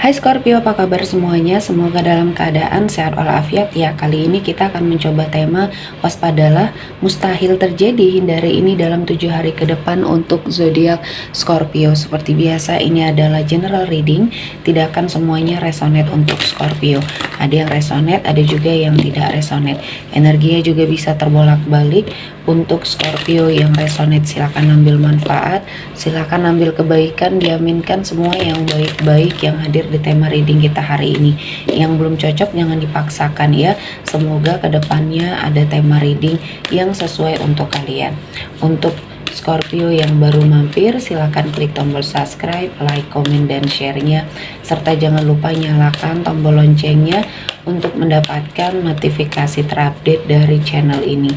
Hai Scorpio, apa kabar semuanya? Semoga dalam keadaan sehat walafiat ya. Kali ini kita akan mencoba tema waspadalah, mustahil terjadi, hindari ini dalam 7 hari ke depan untuk zodiak Scorpio. Seperti biasa, ini adalah general reading, tidak akan semuanya resonate untuk Scorpio. Ada yang resonate, ada juga yang tidak resonate. Energinya juga bisa terbolak-balik. Untuk Scorpio yang resonate, silakan ambil manfaat, silakan ambil kebaikan, diaminkan semua yang baik-baik yang hadir di tema reading kita hari ini. Yang belum cocok jangan dipaksakan ya. Semoga kedepannya ada tema reading yang sesuai untuk kalian. Untuk Scorpio yang baru mampir, silahkan klik tombol subscribe, like, komen, dan share-nya, serta jangan lupa nyalakan tombol loncengnya untuk mendapatkan notifikasi terupdate dari channel ini.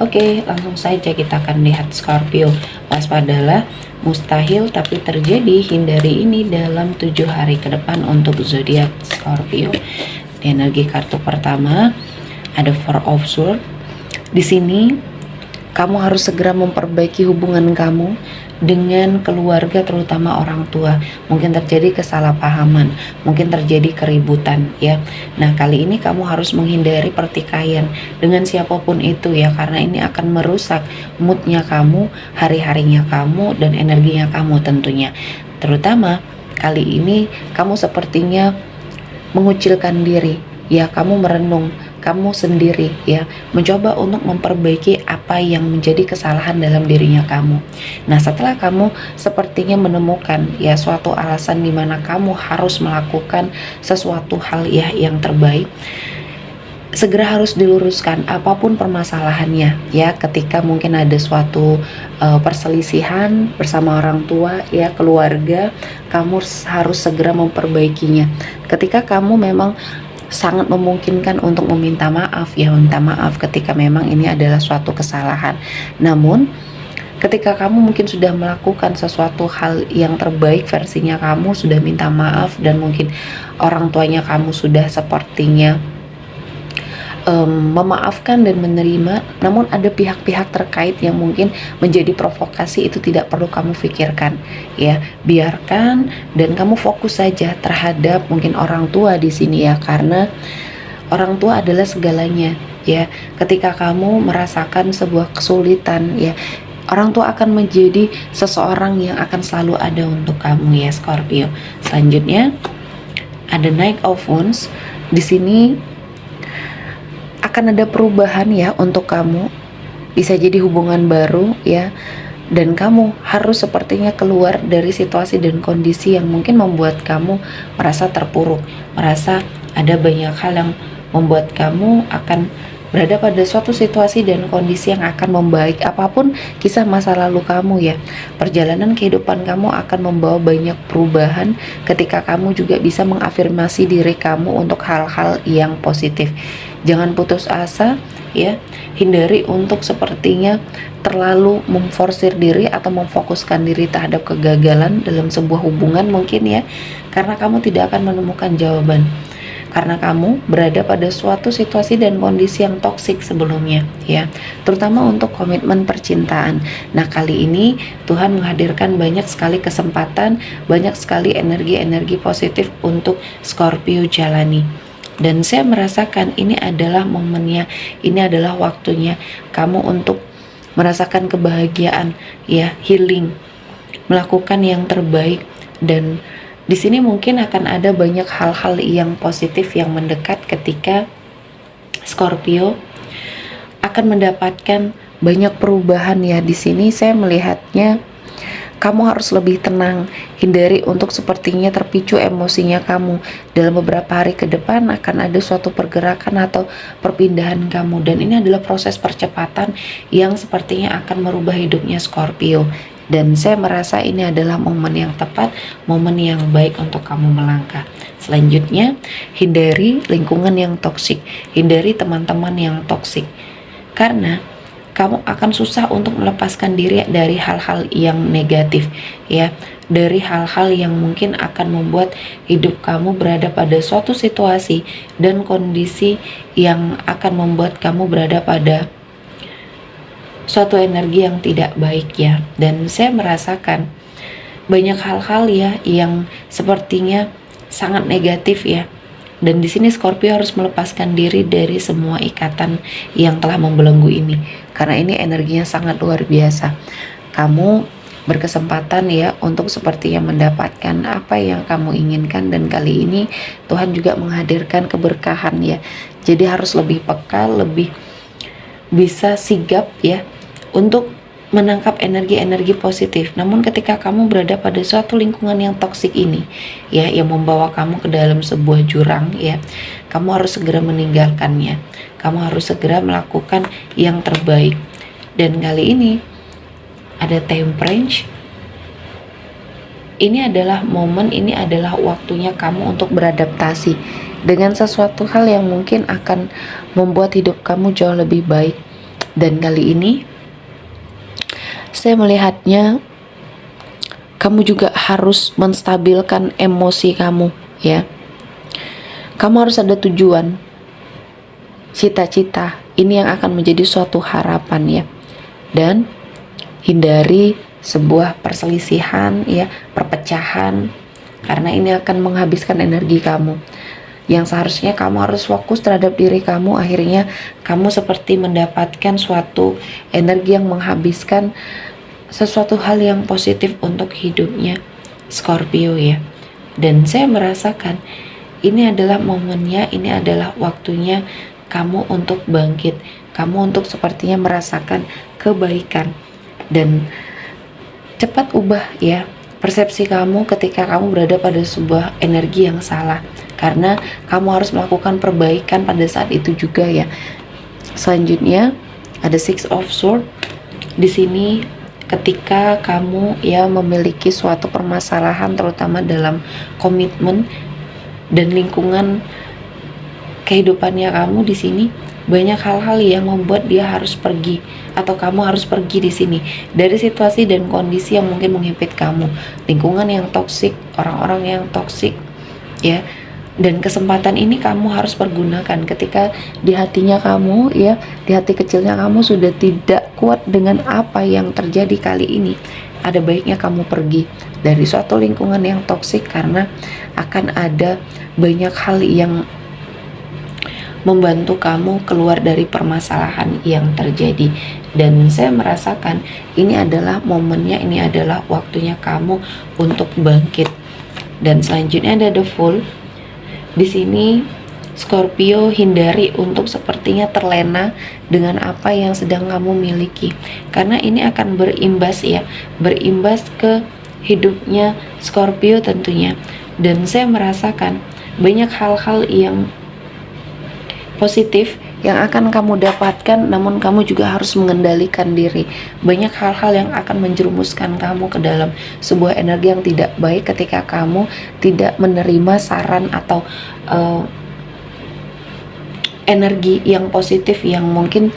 Oke, langsung saja kita akan lihat Scorpio. Waspadalah, mustahil tapi terjadi, hindari ini dalam 7 hari ke depan untuk zodiak Scorpio. Di energi kartu pertama ada Four of Swords. Di sini kamu harus segera memperbaiki hubungan kamu dengan keluarga, terutama orang tua. Mungkin terjadi kesalahpahaman, mungkin terjadi keributan ya. Nah, kali ini kamu harus menghindari pertikaian dengan siapapun itu ya, karena ini akan merusak moodnya kamu, hari-harinya kamu, dan energinya kamu tentunya. Terutama kali ini kamu sepertinya mengucilkan diri ya, kamu merenung, kamu sendiri ya, mencoba untuk memperbaiki apa yang menjadi kesalahan dalam dirinya kamu. Nah, setelah kamu sepertinya menemukan ya suatu alasan di mana kamu harus melakukan sesuatu hal ya yang terbaik, segera harus diluruskan apapun permasalahannya ya. Ketika mungkin ada suatu perselisihan bersama orang tua ya, keluarga, kamu harus segera memperbaikinya. Ketika kamu memang sangat memungkinkan untuk meminta maaf ya, minta maaf ketika memang ini adalah suatu kesalahan. Namun ketika kamu mungkin sudah melakukan sesuatu hal yang terbaik versinya, kamu sudah minta maaf dan mungkin orang tuanya kamu sudah sepertinya memaafkan dan menerima, namun ada pihak-pihak terkait yang mungkin menjadi provokasi, itu tidak perlu kamu pikirkan ya, biarkan dan kamu fokus saja terhadap mungkin orang tua di sini ya, karena orang tua adalah segalanya ya. Ketika kamu merasakan sebuah kesulitan ya, orang tua akan menjadi seseorang yang akan selalu ada untuk kamu ya Scorpio. Selanjutnya ada Knight of Wands. Di sini akan ada perubahan ya untuk kamu, bisa jadi hubungan baru ya, dan kamu harus sepertinya keluar dari situasi dan kondisi yang mungkin membuat kamu merasa terpuruk, merasa ada banyak hal yang membuat kamu akan berada pada suatu situasi dan kondisi yang akan membaik. Apapun kisah masa lalu kamu ya, perjalanan kehidupan kamu akan membawa banyak perubahan ketika kamu juga bisa mengafirmasi diri kamu untuk hal-hal yang positif. Jangan putus asa ya, hindari untuk sepertinya terlalu memforsir diri atau memfokuskan diri terhadap kegagalan dalam sebuah hubungan mungkin ya, karena kamu tidak akan menemukan jawaban, karena kamu berada pada suatu situasi dan kondisi yang toksik sebelumnya ya, terutama untuk komitmen percintaan. Nah, kali ini Tuhan menghadirkan banyak sekali kesempatan, banyak sekali energi-energi positif untuk Scorpio jalani. Dan saya merasakan ini adalah momennya, ini adalah waktunya kamu untuk merasakan kebahagiaan ya, healing, melakukan yang terbaik. Dan di sini mungkin akan ada banyak hal-hal yang positif yang mendekat ketika Scorpio akan mendapatkan banyak perubahan ya. Di sini saya melihatnya kamu harus lebih tenang, hindari untuk sepertinya terpicu emosinya kamu. Dalam beberapa hari ke depan akan ada suatu pergerakan atau perpindahan kamu, dan ini adalah proses percepatan yang sepertinya akan merubah hidupnya Scorpio. Dan saya merasa ini adalah momen yang tepat, momen yang baik untuk kamu melangkah. Selanjutnya, hindari lingkungan yang toksik, hindari teman-teman yang toksik, karena kamu akan susah untuk melepaskan diri dari hal-hal yang negatif ya, dari hal-hal yang mungkin akan membuat hidup kamu berada pada suatu situasi dan kondisi yang akan membuat kamu berada pada suatu energi yang tidak baik ya. Dan saya merasakan banyak hal-hal ya yang sepertinya sangat negatif ya. Dan di sini Scorpio harus melepaskan diri dari semua ikatan yang telah membelenggu ini, karena ini energinya sangat luar biasa. Kamu berkesempatan ya untuk sepertinya mendapatkan apa yang kamu inginkan, dan kali ini Tuhan juga menghadirkan keberkahan ya. Jadi harus lebih peka, lebih bisa sigap ya untuk menangkap energi-energi positif. Namun ketika kamu berada pada suatu lingkungan yang toksik ini ya, yang membawa kamu ke dalam sebuah jurang ya, kamu harus segera meninggalkannya. Kamu harus segera melakukan yang terbaik. Dan kali ini ada Temperance. Ini adalah momen, ini adalah waktunya kamu untuk beradaptasi dengan sesuatu hal yang mungkin akan membuat hidup kamu jauh lebih baik. Dan kali ini saya melihatnya kamu juga harus menstabilkan emosi kamu ya. Kamu harus ada tujuan, cita-cita, ini yang akan menjadi suatu harapan ya. Dan hindari sebuah perselisihan ya, perpecahan, karena ini akan menghabiskan energi kamu. Yang seharusnya kamu harus fokus terhadap diri kamu, akhirnya kamu seperti mendapatkan suatu energi yang menghabiskan sesuatu hal yang positif untuk hidupnya Scorpio ya. Dan saya merasakan ini adalah momennya, ini adalah waktunya kamu untuk bangkit, kamu untuk sepertinya merasakan kebaikan. Dan cepat ubah ya persepsi kamu ketika kamu berada pada sebuah energi yang salah, karena kamu harus melakukan perbaikan pada saat itu juga ya. Selanjutnya ada Six of Swords. Di sini ketika kamu ya memiliki suatu permasalahan, terutama dalam komitmen dan lingkungan kehidupannya kamu, di sini banyak hal-hal yang membuat dia harus pergi atau kamu harus pergi di sini dari situasi dan kondisi yang mungkin menghimpit kamu, lingkungan yang toksik, orang-orang yang toksik ya. Dan kesempatan ini kamu harus pergunakan ketika di hatinya kamu ya, di hati kecilnya kamu sudah tidak kuat dengan apa yang terjadi kali ini. Ada baiknya kamu pergi dari suatu lingkungan yang toksik, karena akan ada banyak hal yang membantu kamu keluar dari permasalahan yang terjadi. Dan saya merasakan ini adalah momennya, ini adalah waktunya kamu untuk bangkit. Dan selanjutnya ada The Fool. Di sini Scorpio hindari untuk sepertinya terlena dengan apa yang sedang kamu miliki, karena ini akan berimbas ya, berimbas ke hidupnya Scorpio tentunya. Dan saya merasakan banyak hal-hal yang positif yang akan kamu dapatkan, namun kamu juga harus mengendalikan diri. Banyak hal-hal yang akan menjerumuskan kamu ke dalam sebuah energi yang tidak baik ketika kamu tidak menerima saran atau energi yang positif yang mungkin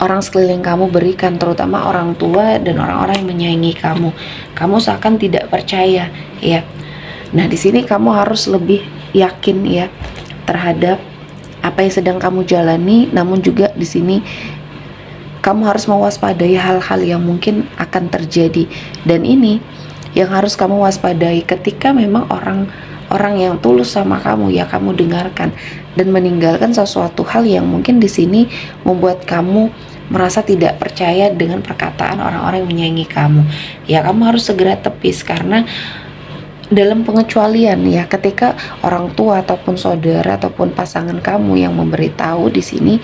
orang sekeliling kamu berikan, terutama orang tua dan orang-orang yang menyayangi kamu. Kamu seakan tidak percaya ya. Nah, di sini kamu harus lebih yakin ya terhadap apa yang sedang kamu jalani, namun juga di sini kamu harus mewaspadai hal-hal yang mungkin akan terjadi. Dan ini yang harus kamu waspadai, ketika memang orang yang tulus sama kamu ya kamu dengarkan, dan meninggalkan sesuatu hal yang mungkin di sini membuat kamu merasa tidak percaya dengan perkataan orang-orang yang menyayangi kamu. Ya kamu harus segera tepis, karena dalam pengecualian ya, ketika orang tua ataupun saudara ataupun pasangan kamu yang memberitahu, di sini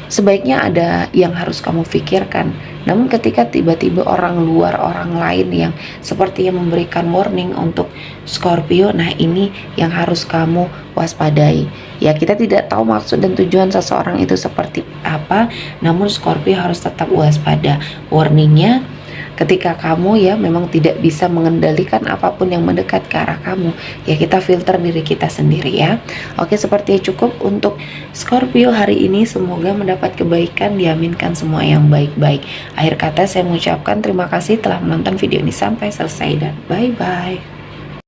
sebaiknya ada yang harus kamu pikirkan. Namun ketika tiba-tiba orang luar, orang lain yang sepertinya memberikan warning untuk Scorpio, nah ini yang harus kamu waspadai. Ya, kita tidak tahu maksud dan tujuan seseorang itu seperti apa, namun Scorpio harus tetap waspada. Warningnya, ketika kamu ya memang tidak bisa mengendalikan apapun yang mendekat ke arah kamu, ya kita filter diri kita sendiri ya. Oke, sepertinya cukup untuk Scorpio hari ini. Semoga mendapat kebaikan, diaminkan semua yang baik-baik. Akhir kata saya mengucapkan terima kasih telah menonton video ini sampai selesai, dan bye-bye.